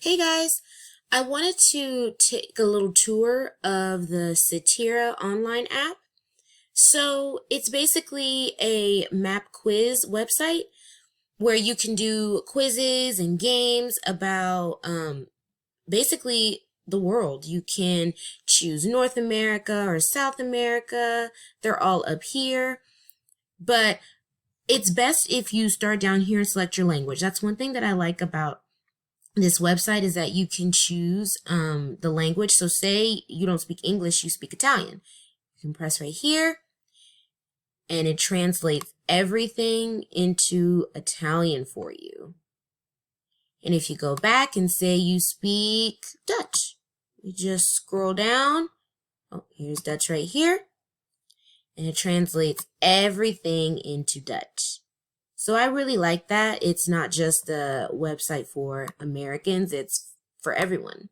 Hey guys, I wanted to take a little tour of the Seterra online app. So it's basically a map quiz website where you can do quizzes and games about basically the world. You can choose North America or South America. They're all up here. But it's best if you start down here and select your language. That's one thing that I like about this website is that you can choose the language. So say you don't speak English, you speak Italian. You can press right here and it translates everything into Italian for you. And if you go back and say you speak Dutch, you just scroll down. Oh, here's Dutch right here. And it translates everything into Dutch. So I really like that. It's not just a website for Americans, it's for everyone.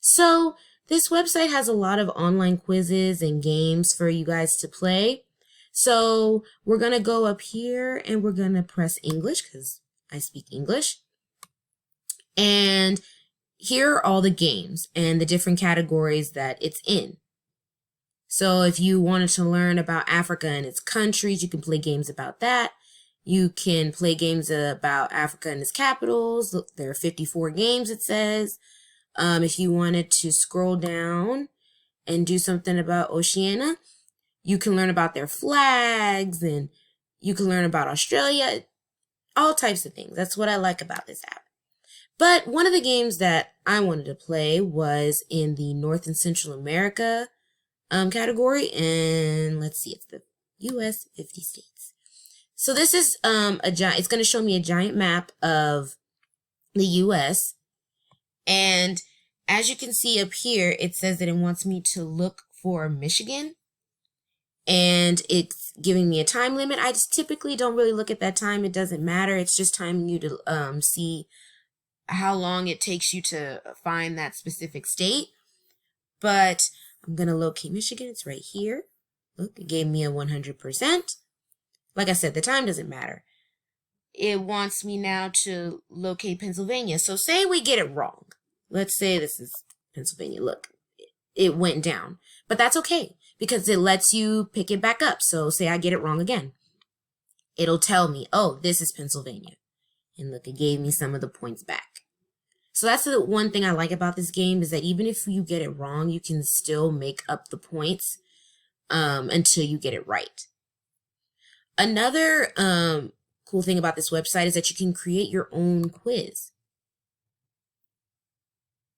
So this website has a lot of online quizzes and games for you guys to play. So we're going to go up here and we're going to press English because I speak English. And here are all the games and the different categories that it's in. So if you wanted to learn about Africa and its countries, you can play games about that. You can play games about Africa and its capitals. Look, there are 54 games, it says. If you wanted to scroll down and do something about Oceania, you can learn about their flags and you can learn about Australia, all types of things. That's what I like about this app. But one of the games that I wanted to play was in the North and Central America category. And let's see, it's the US 50 states. So this is it's going to show me a giant map of the US. And as you can see up here, it says that it wants me to look for Michigan. And it's giving me a time limit. I just typically don't really look at that time. It doesn't matter. It's just timing you to see how long it takes you to find that specific state. But I'm going to locate Michigan. It's right here. Look, it gave me a 100%. Like I said, the time doesn't matter. It wants me now to locate Pennsylvania. So say we get it wrong. Let's say this is Pennsylvania. Look, it went down. But that's okay because it lets you pick it back up. So say I get it wrong again. It'll tell me, oh, this is Pennsylvania. And look, it gave me some of the points back. So that's the one thing I like about this game is that even if you get it wrong, you can still make up the points until you get it right. Another cool thing about this website is that you can create your own quiz.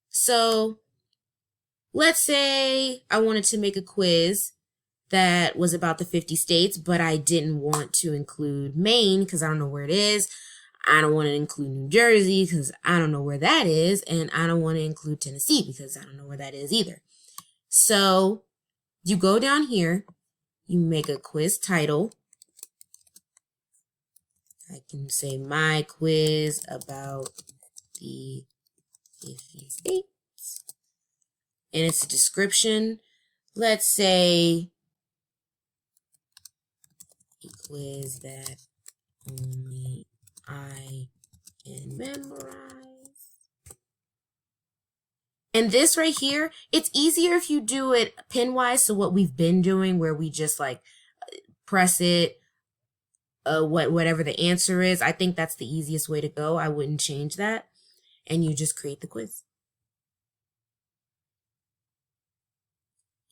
So let's say I wanted to make a quiz that was about the 50 states, but I didn't want to include Maine because I don't know where it is. I don't want to include New Jersey because I don't know where that is. And I don't want to include Tennessee because I don't know where that is either. So you go down here, you make a quiz title. I can say my quiz about the 50 states. And it's a description. Let's say a quiz that only I can memorize. And this right here, it's easier if you do it pin-wise. So what we've been doing where we just like press it, whatever the answer is. I think that's the easiest way to go. I wouldn't change that. And you just create the quiz.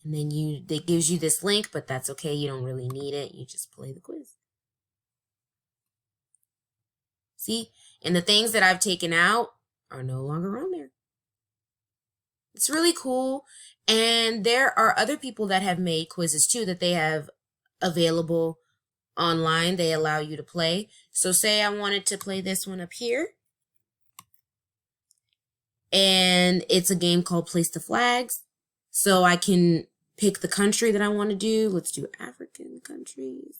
And then it gives you this link, but that's okay. You don't really need it. You just play the quiz. See? And the things that I've taken out are no longer on there. It's really cool. And there are other people that have made quizzes too that they have available online. They allow you to play. So say I wanted to play this one up here. And it's a game called Place the Flags. So I can pick the country that I want to do. Let's do African countries.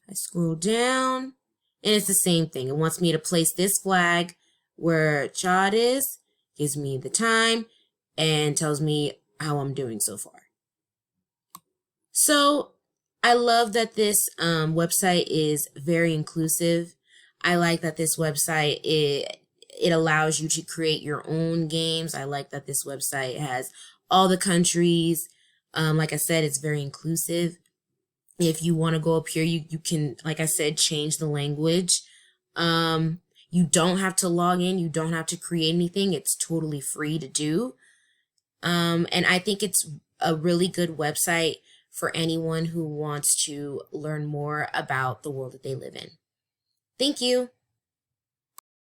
I scroll down and it's the same thing. It wants me to place this flag where Chad is, gives me the time and tells me how I'm doing so far. So I love that this website is very inclusive. I like that this website it allows you to create your own games. I like that this website has all the countries. Like I said, it's very inclusive. If you want to go up here, you can, like I said, change the language. You don't have to log in. You don't have to create anything. It's totally free to do. And I think it's a really good website for anyone who wants to learn more about the world that they live in. Thank you.